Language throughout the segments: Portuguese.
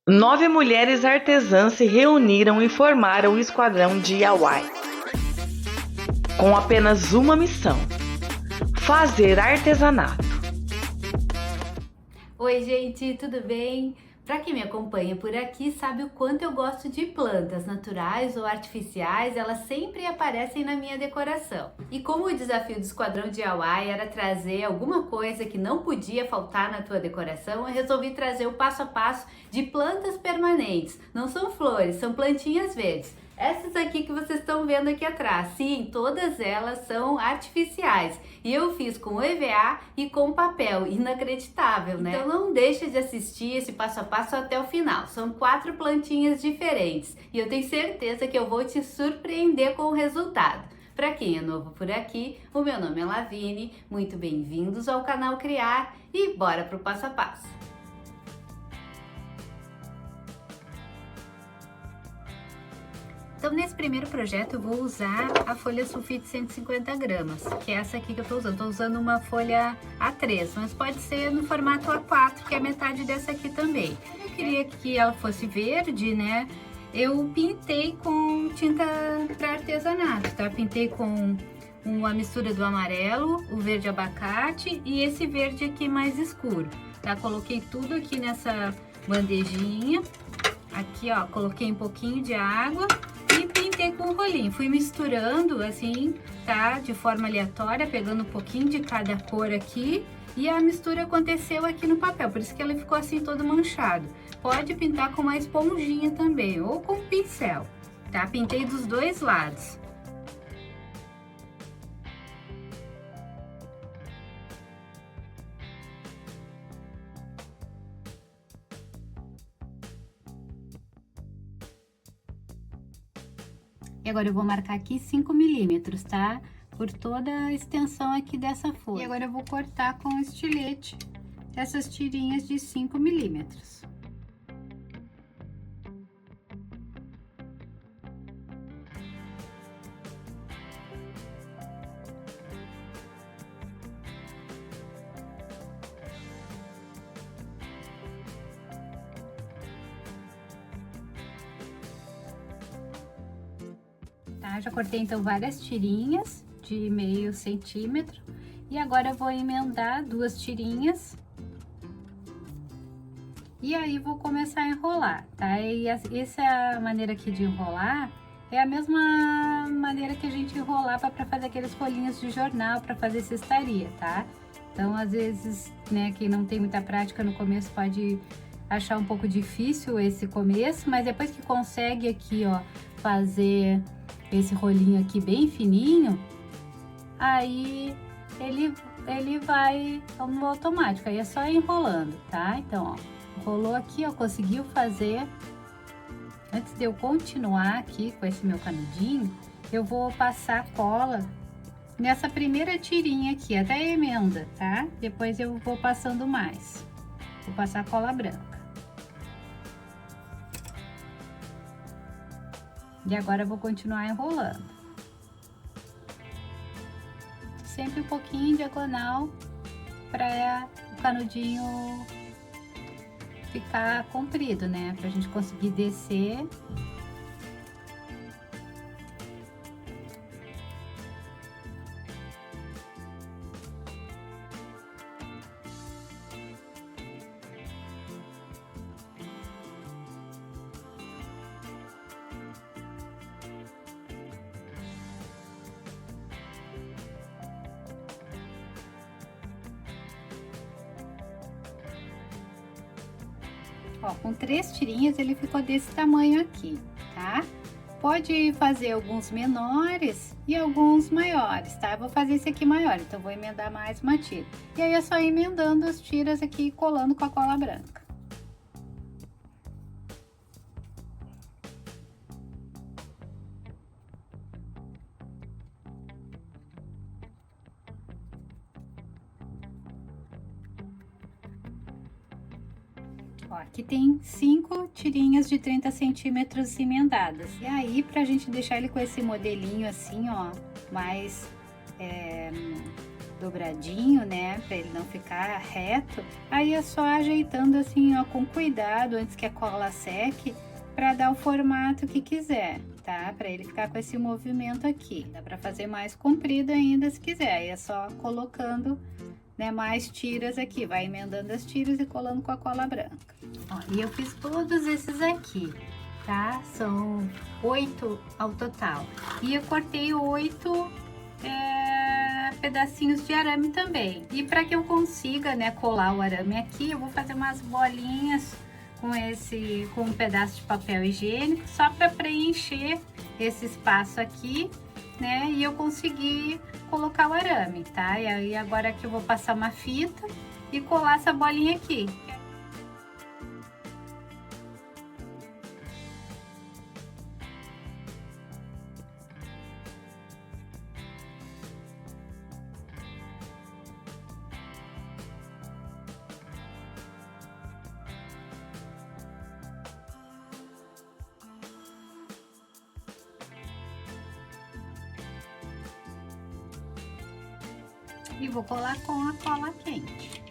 9 mulheres artesãs se reuniram e formaram o Esquadrão DIY, com apenas uma missão: fazer artesanato. Oi gente, tudo bem? Para quem me acompanha por aqui sabe o quanto eu gosto de plantas naturais ou artificiais, elas sempre aparecem na minha decoração. E como o desafio do Esquadrão DIY era trazer alguma coisa que não podia faltar na tua decoração, eu resolvi trazer o passo a passo de plantas permanentes. Não são flores, são plantinhas verdes. Essas aqui que vocês estão vendo aqui atrás, sim, todas elas são artificiais. E eu fiz com EVA e com papel, inacreditável, né? Então não deixa de assistir esse passo a passo até o final. São 4 plantinhas diferentes e eu tenho certeza que eu vou te surpreender com o resultado. Para quem é novo por aqui, o meu nome é Lavine, muito bem-vindos ao canal Criar e bora pro passo a passo. Então, nesse primeiro projeto eu vou usar a folha sulfite 150 gramas, que é essa aqui que eu estou usando. Estou usando uma folha A3, mas pode ser no formato A4, que é metade dessa aqui também. Eu queria que ela fosse verde, né? Eu pintei com tinta para artesanato, tá? Pintei com uma mistura do amarelo, o verde abacate e esse verde aqui mais escuro, tá? Coloquei tudo aqui nessa bandejinha. Aqui, ó, coloquei um pouquinho de água e pintei com o rolinho. Fui misturando assim, tá? De forma aleatória, pegando um pouquinho de cada cor aqui. E a mistura aconteceu aqui no papel, por isso que ele ficou assim todo manchado. Pode pintar com uma esponjinha também, ou com pincel, tá? Pintei dos dois lados. E agora eu vou marcar aqui 5 milímetros, tá? Por toda a extensão aqui dessa folha. E agora eu vou cortar com estilete essas tirinhas de 5 milímetros. Tá? Já cortei então várias tirinhas de meio centímetro e agora eu vou emendar 2 tirinhas e aí vou começar a enrolar, tá? E essa maneira aqui de enrolar é a mesma maneira que a gente enrolava para fazer aqueles rolinhos de jornal, para fazer cestaria, tá? Então, às vezes, né, quem não tem muita prática no começo pode achar um pouco difícil esse começo, mas depois que consegue aqui, ó, fazer esse rolinho aqui bem fininho, aí ele vai no automático, aí é só ir enrolando, tá? Então, ó, rolou aqui, ó, conseguiu fazer. Antes de eu continuar aqui com esse meu canudinho, eu vou passar cola nessa primeira tirinha aqui, até a emenda, tá? Depois eu vou passando mais. Vou passar cola branca. E agora eu vou continuar enrolando. Sempre um pouquinho em diagonal para o canudinho ficar comprido, né? Pra gente conseguir descer. Ó, com 3 tirinhas ele ficou desse tamanho aqui, tá? Pode fazer alguns menores e alguns maiores, tá? Eu vou fazer esse aqui maior, então vou emendar mais uma tira. E aí é só ir emendando as tiras aqui e colando com a cola branca. Ó, aqui tem 5 tirinhas de 30 centímetros emendadas. E aí, pra gente deixar ele com esse modelinho assim, ó, mais dobradinho, né, para ele não ficar reto. Aí é só ajeitando assim, ó, com cuidado antes que a cola seque, para dar o formato que quiser, tá? Para ele ficar com esse movimento aqui. Dá para fazer mais comprido ainda se quiser. Aí é só colocando, né, mais tiras aqui, vai emendando as tiras e colando com a cola branca. Ó, e eu fiz todos esses aqui, tá? São 8 ao total. E eu cortei 8 pedacinhos de arame também. E para que eu consiga, né, colar o arame aqui, eu vou fazer umas bolinhas com um pedaço de papel higiênico, só para preencher esse espaço aqui, né? E eu consegui colocar o arame, tá? E aí agora aqui eu vou passar uma fita e colar essa bolinha aqui. E vou colar com a cola quente.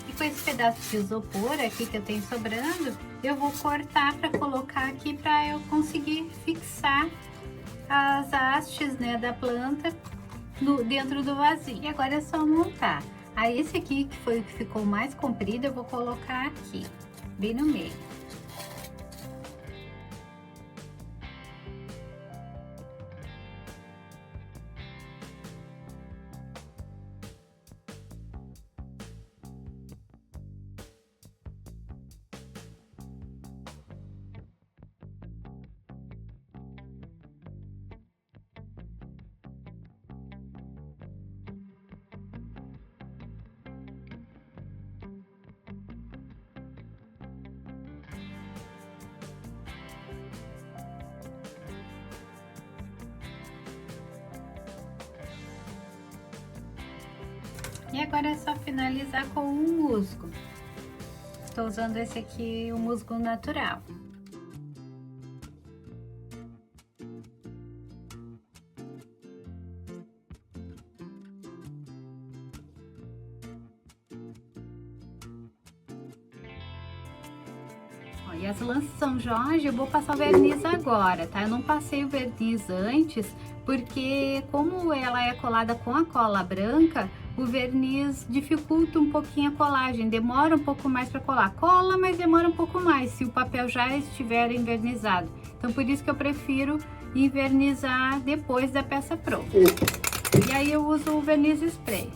E com esse pedaço de isopor aqui que eu tenho sobrando, eu vou cortar para colocar aqui para eu conseguir fixar as hastes, né, da planta dentro do vasinho. E agora é só montar. Aí esse aqui, que foi o que ficou mais comprido, eu vou colocar aqui, bem no meio. E agora é só finalizar com um musgo. Estou usando esse aqui, o musgo natural. Ó, e as lãs São Jorge eu vou passar o verniz agora, tá? Eu não passei o verniz antes, porque como ela é colada com a cola branca, o verniz dificulta um pouquinho a colagem, demora um pouco mais para colar. Cola, mas demora um pouco mais se o papel já estiver envernizado. Então, por isso que eu prefiro envernizar depois da peça pronta. E aí eu uso o verniz spray.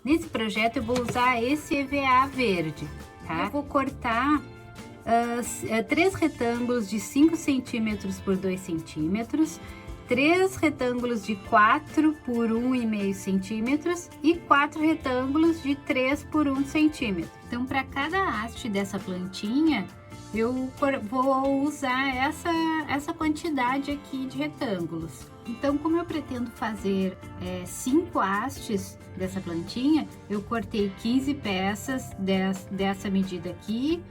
Nesse projeto eu vou usar esse EVA verde, tá? Eu vou cortar 3 retângulos de 5 centímetros por 2 centímetros, 3 retângulos de 4 por 1,5 centímetros e 4 retângulos de 3 por 1 centímetro. Então, para cada haste dessa plantinha, eu vou usar essa quantidade aqui de retângulos. Então, como eu pretendo fazer 5 hastes dessa plantinha, eu cortei 15 peças dessa medida aqui,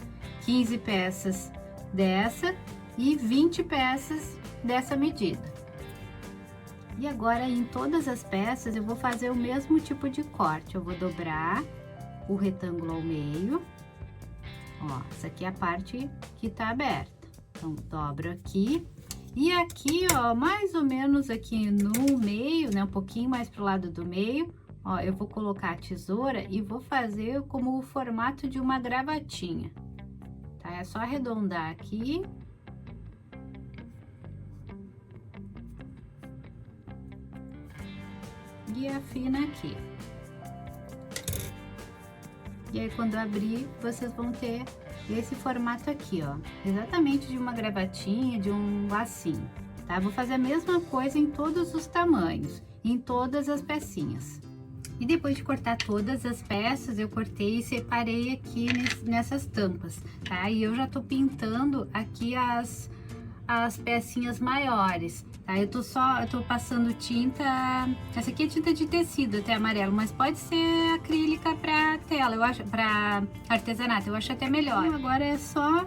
15 peças dessa e 20 peças dessa medida. E agora, em todas as peças, eu vou fazer o mesmo tipo de corte. Eu vou dobrar o retângulo ao meio. Ó, essa aqui é a parte que tá aberta. Então, dobro aqui. E aqui, ó, mais ou menos aqui no meio, né, um pouquinho mais pro lado do meio, ó, eu vou colocar a tesoura e vou fazer como o formato de uma gravatinha, tá? É só arredondar aqui. E afina aqui. E aí, quando abrir, vocês vão ter esse formato aqui, ó, exatamente de uma gravatinha, de um lacinho, tá? Vou fazer a mesma coisa em todos os tamanhos, em todas as pecinhas. E depois de cortar todas as peças, eu cortei e separei aqui nessas tampas, tá? E eu já tô pintando aqui as pecinhas maiores, tá? Eu tô passando tinta, essa aqui é tinta de tecido até amarelo, mas pode ser acrílica para tela, eu acho, para artesanato, eu acho até melhor. Então, agora é só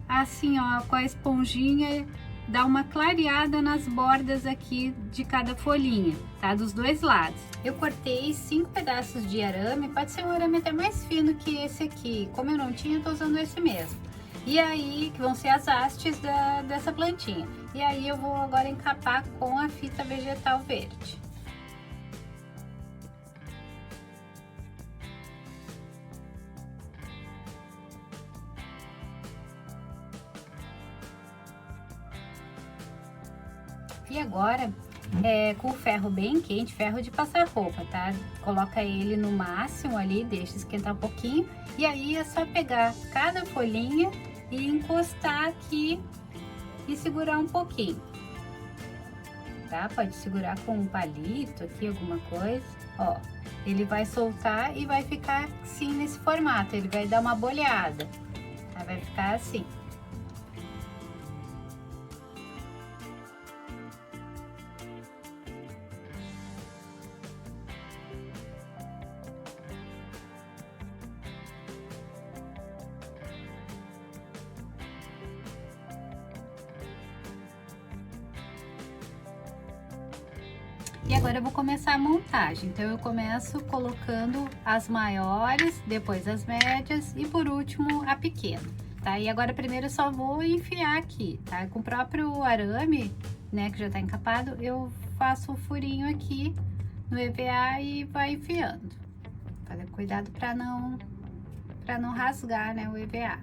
assim, ó, com a esponjinha, dar uma clareada nas bordas aqui de cada folhinha, tá? Dos dois lados. Eu cortei 5 pedaços de arame, pode ser um arame até mais fino que esse aqui, como eu não tinha, eu tô usando esse mesmo. E aí, que vão ser as hastes dessa plantinha. E aí eu vou agora encapar com a fita vegetal verde. E agora, com o ferro bem quente, ferro de passar roupa, tá? Coloca ele no máximo ali, deixa esquentar um pouquinho. E aí é só pegar cada folhinha e encostar aqui e segurar um pouquinho, tá? Pode segurar com um palito aqui, alguma coisa, ó. Ele vai soltar e vai ficar assim nesse formato, ele vai dar uma bolhada, tá? Vai ficar assim. E agora eu vou começar a montagem, então eu começo colocando as maiores, depois as médias e por último a pequena, tá? E agora primeiro eu só vou enfiar aqui, tá? Com o próprio arame, né, que já tá encapado, eu faço o furinho aqui no EVA e vai enfiando. Fazer cuidado para não rasgar, né, o EVA.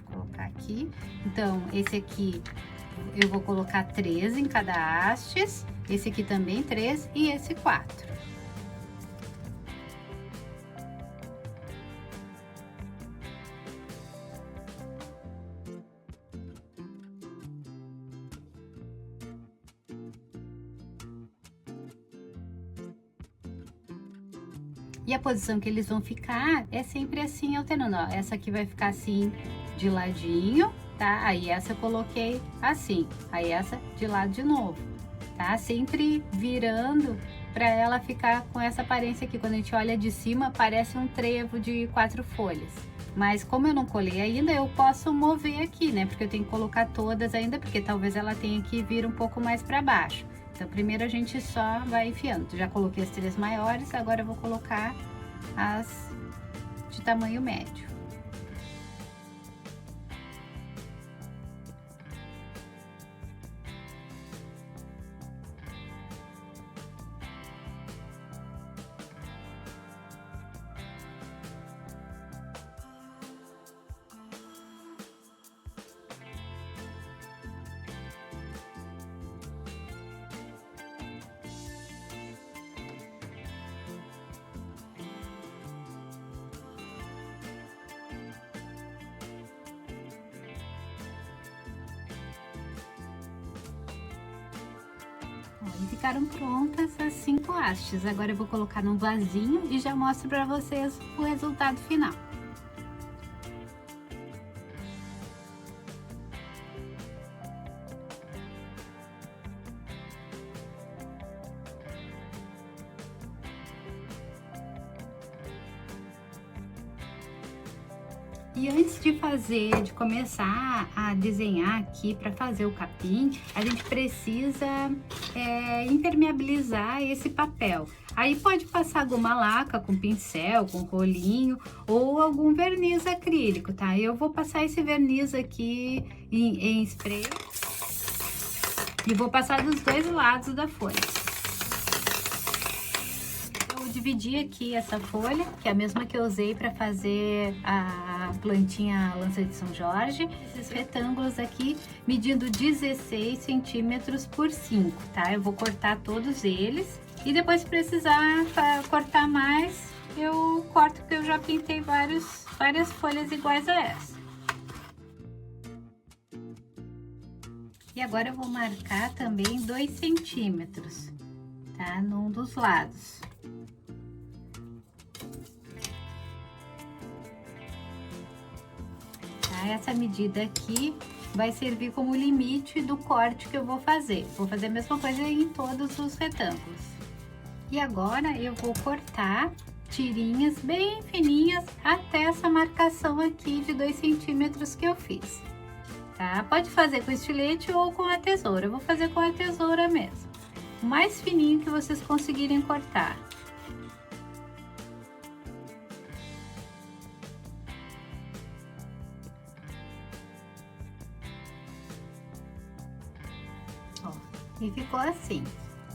Vou colocar aqui, então esse aqui eu vou colocar 3 em cada hastes, esse aqui também 3 e esse 4. E a posição que eles vão ficar é sempre assim, alternando, ó. Essa aqui vai ficar assim de ladinho, tá? Aí essa eu coloquei assim, aí essa de lado de novo, tá? Sempre virando para ela ficar com essa aparência aqui. Quando a gente olha de cima, parece um trevo de 4 folhas. Mas como eu não colei ainda, eu posso mover aqui, né? Porque eu tenho que colocar todas ainda, porque talvez ela tenha que vir um pouco mais para baixo. Então, primeiro a gente só vai enfiando. Já coloquei as 3 maiores, agora eu vou colocar as de tamanho médio. E ficaram prontas as 5 hastes. Agora eu vou colocar num vasinho e já mostro para vocês o resultado final. E antes de começar a desenhar aqui para fazer o capim, a gente precisa impermeabilizar esse papel. Aí pode passar goma laca com pincel, com rolinho ou algum verniz acrílico, tá? Eu vou passar esse verniz aqui em spray e vou passar dos dois lados da folha. Dividi aqui essa folha, que é a mesma que eu usei para fazer a plantinha lança de São Jorge. Esses retângulos aqui, medindo 16 centímetros por 5, tá? Eu vou cortar todos eles e depois se precisar cortar mais, eu corto, porque eu já pintei várias folhas iguais a essa. E agora eu vou marcar também 2 centímetros, tá? Num dos lados. Tá? Essa medida aqui vai servir como limite do corte que eu vou fazer. Vou fazer a mesma coisa em todos os retângulos. E agora eu vou cortar tirinhas bem fininhas até essa marcação aqui de 2 centímetros que eu fiz. Tá? Pode fazer com estilete ou com a tesoura. Eu vou fazer com a tesoura mesmo. O mais fininho que vocês conseguirem cortar. Ó, e ficou assim.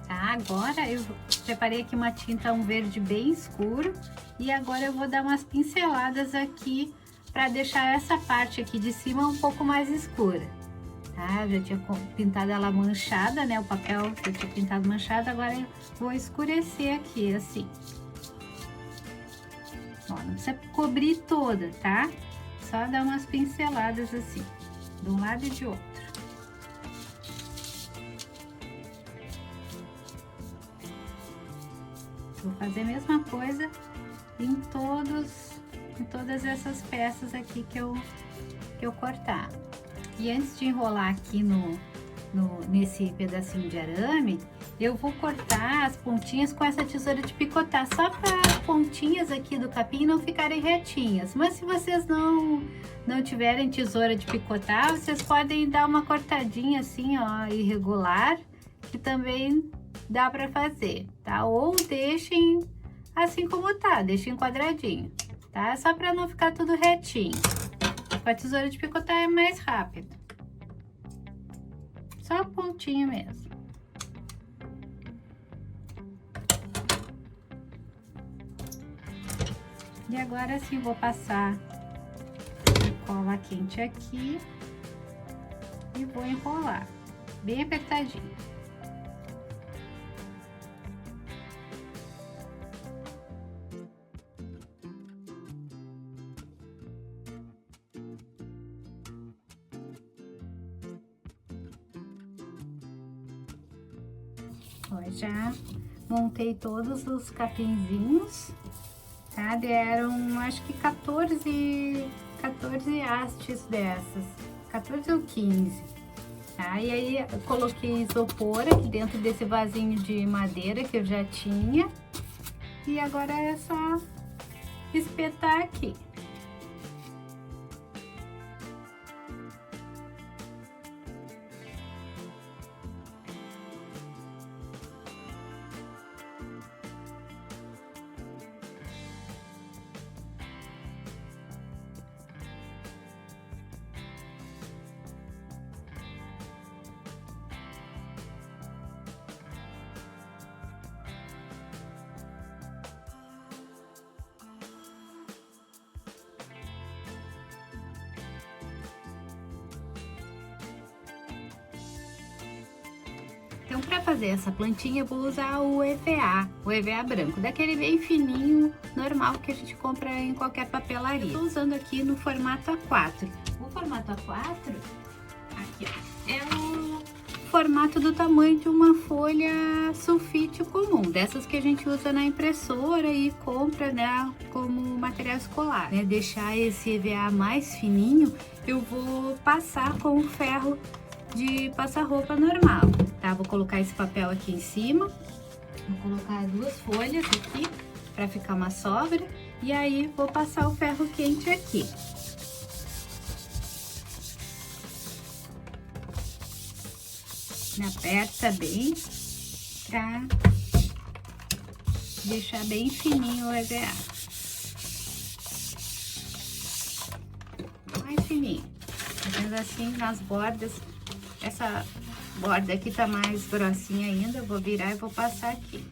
Tá? Agora eu preparei aqui uma tinta, um verde bem escuro. E agora eu vou dar umas pinceladas aqui para deixar essa parte aqui de cima um pouco mais escura, tá? Eu já tinha pintado ela manchada, né? O papel eu tinha pintado manchado, agora eu vou escurecer aqui, assim. Ó, não precisa cobrir toda, tá? Só dar umas pinceladas assim, de um lado e de outro. Vou fazer a mesma coisa em todas essas peças aqui que eu cortar. E antes de enrolar aqui nesse pedacinho de arame, eu vou cortar as pontinhas com essa tesoura de picotar, só para as pontinhas aqui do capim não ficarem retinhas. Mas se vocês não tiverem tesoura de picotar, vocês podem dar uma cortadinha assim, ó, irregular, que também dá para fazer, tá? Ou deixem assim como tá, deixem quadradinho, tá? Só para não ficar tudo retinho. Com a tesoura de picotar é mais rápido. Só a pontinha mesmo. E agora sim, vou passar cola quente aqui e vou enrolar bem apertadinho. Ó, já montei todos os capinzinhos, tá? Deram, acho que 14 hastes dessas, 14 ou 15, tá? E aí eu coloquei isopor aqui dentro desse vasinho de madeira que eu já tinha. E agora é só espetar aqui. Então, para fazer essa plantinha, eu vou usar o EVA branco, daquele bem fininho, normal, que a gente compra em qualquer papelaria. Eu tô usando aqui no formato A4. O formato A4, aqui ó, é o formato do tamanho de uma folha sulfite comum, dessas que a gente usa na impressora e compra, né, como material escolar. Né? Deixar esse EVA mais fininho, eu vou passar com o ferro de passar roupa normal, tá? Vou colocar esse papel aqui em cima, vou colocar 2 folhas aqui para ficar uma sobra e aí vou passar o ferro quente aqui. Me aperta bem pra deixar bem fininho o EVA. Mais fininho, fazendo assim nas bordas. Essa borda aqui tá mais grossinha ainda, eu vou virar e vou passar aqui.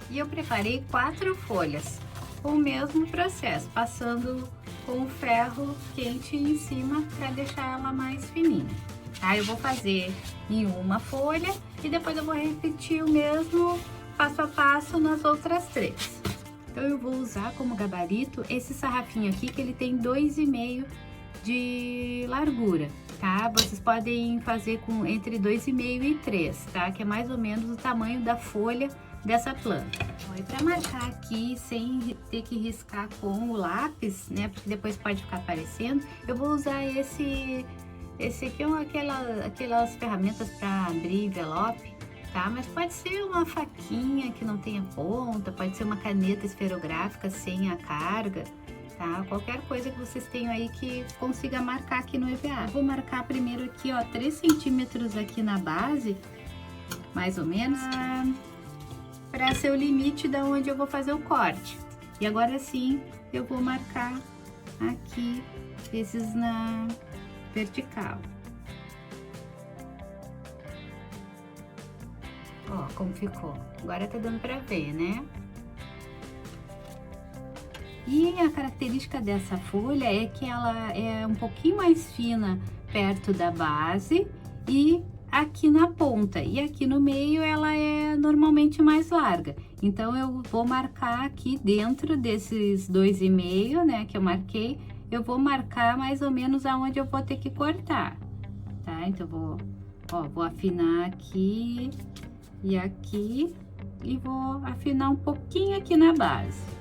E eu preparei 4 folhas com o mesmo processo, passando com o ferro quente em cima para deixar ela mais fininha. Tá? Eu vou fazer em uma folha e depois eu vou repetir o mesmo passo a passo nas outras 3. Então eu vou usar como gabarito esse sarrafinho aqui, que ele tem 2,5 de largura, tá? Vocês podem fazer com entre 2,5 e 3, tá? Que é mais ou menos o tamanho da folha dessa planta. E para marcar aqui sem ter que riscar com o lápis, né? Porque depois pode ficar aparecendo, eu vou usar esse aqui é aquelas ferramentas para abrir envelope, tá? Mas pode ser uma faquinha que não tenha ponta, pode ser uma caneta esferográfica sem a carga, tá? Qualquer coisa que vocês tenham aí que consiga marcar aqui no EVA. Eu vou marcar primeiro aqui, ó, 3 centímetros aqui na base, mais ou menos, para ser o limite da onde eu vou fazer o corte. E agora sim, eu vou marcar aqui esses na vertical. Ó, como ficou. Agora tá dando pra ver, né? E a característica dessa folha é que ela é um pouquinho mais fina perto da base e aqui na ponta. E aqui no meio ela é normalmente mais larga. Então eu vou marcar aqui dentro desses 2,5, né, que eu marquei, eu vou marcar mais ou menos aonde eu vou ter que cortar, tá? Então vou afinar aqui e aqui e vou afinar um pouquinho aqui na base.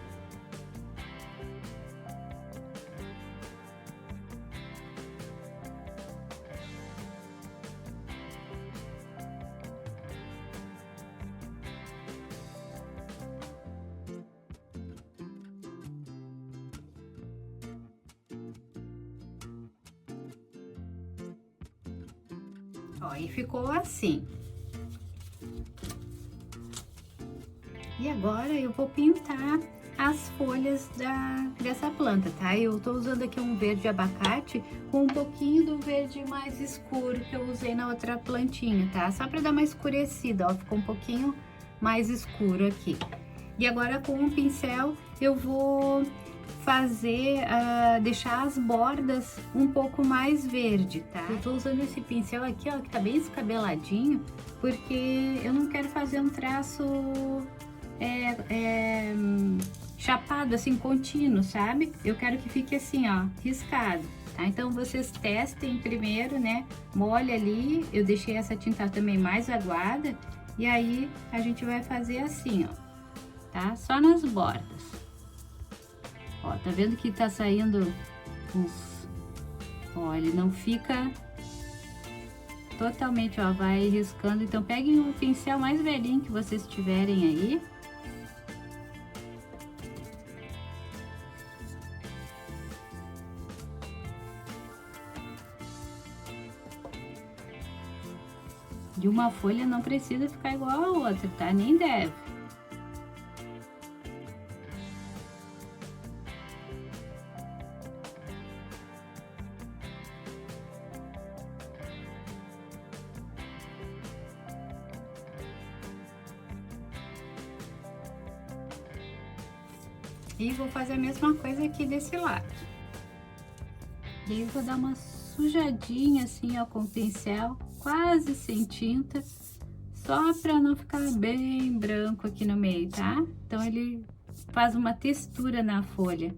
Ó, e ficou assim. E agora eu vou pintar as folhas dessa planta, tá? Eu tô usando aqui um verde abacate com um pouquinho do verde mais escuro que eu usei na outra plantinha, tá? Só pra dar uma escurecida, ó, ficou um pouquinho mais escuro aqui. E agora com um pincel eu vou fazer, deixar as bordas um pouco mais verde, tá? Eu tô usando esse pincel aqui, ó, que tá bem escabeladinho, porque eu não quero fazer um traço chapado, assim, contínuo, sabe? Eu quero que fique assim, ó, riscado, tá? Então vocês testem primeiro, né? Molha ali, eu deixei essa tinta também mais aguada, e aí a gente vai fazer assim, ó, tá? Só nas bordas. Ó, tá vendo que tá saindo uns... Ó, ele não fica totalmente, ó, vai riscando. Então, peguem o pincel mais velhinho que vocês tiverem aí. De uma folha não precisa ficar igual a outra, tá? Nem deve. E vou fazer a mesma coisa aqui desse lado. E aí eu vou dar uma sujadinha assim, ó, com o pincel, quase sem tinta, só para não ficar bem branco aqui no meio, tá? Então ele faz uma textura na folha.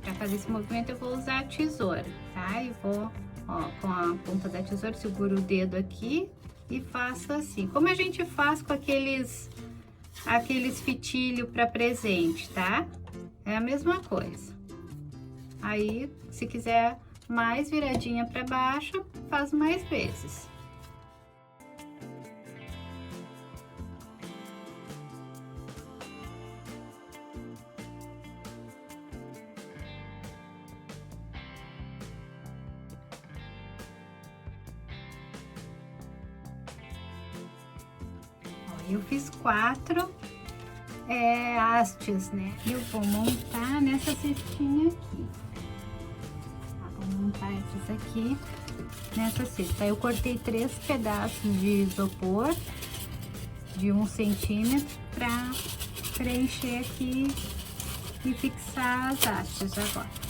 Para fazer esse movimento eu vou usar a tesoura, tá? E vou, ó, com a ponta da tesoura, seguro o dedo aqui e faço assim. Como a gente faz com aqueles fitilhos para presente, tá? É a mesma coisa. Aí, se quiser mais viradinha para baixo, faz mais vezes. eu fiz 4 hastes, né? Eu vou montar nessa cestinha aqui. Vou montar esses aqui nessa cesta. Eu cortei 3 pedaços de isopor de 1 centímetro para preencher aqui e fixar as hastes agora.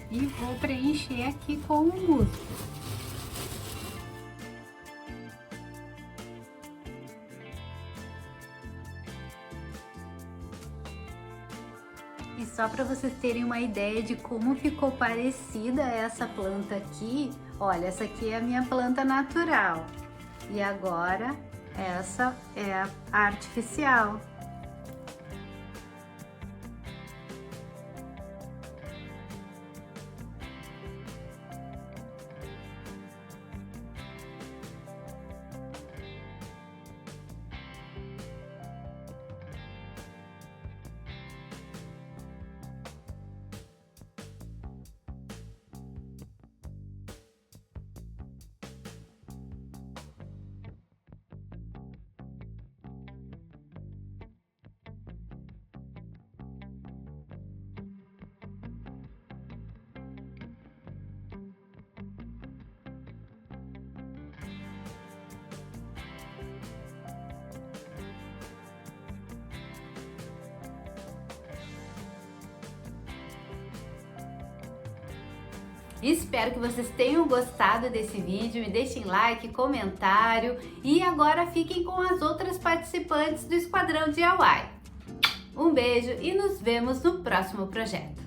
E vou preencher aqui com o musgo. E só para vocês terem uma ideia de como ficou parecida essa planta aqui, olha, essa aqui é a minha planta natural. E agora essa é a artificial. Espero que vocês tenham gostado desse vídeo, me deixem like, comentário e agora fiquem com as outras participantes do Esquadrão DIY. Um beijo e nos vemos no próximo projeto.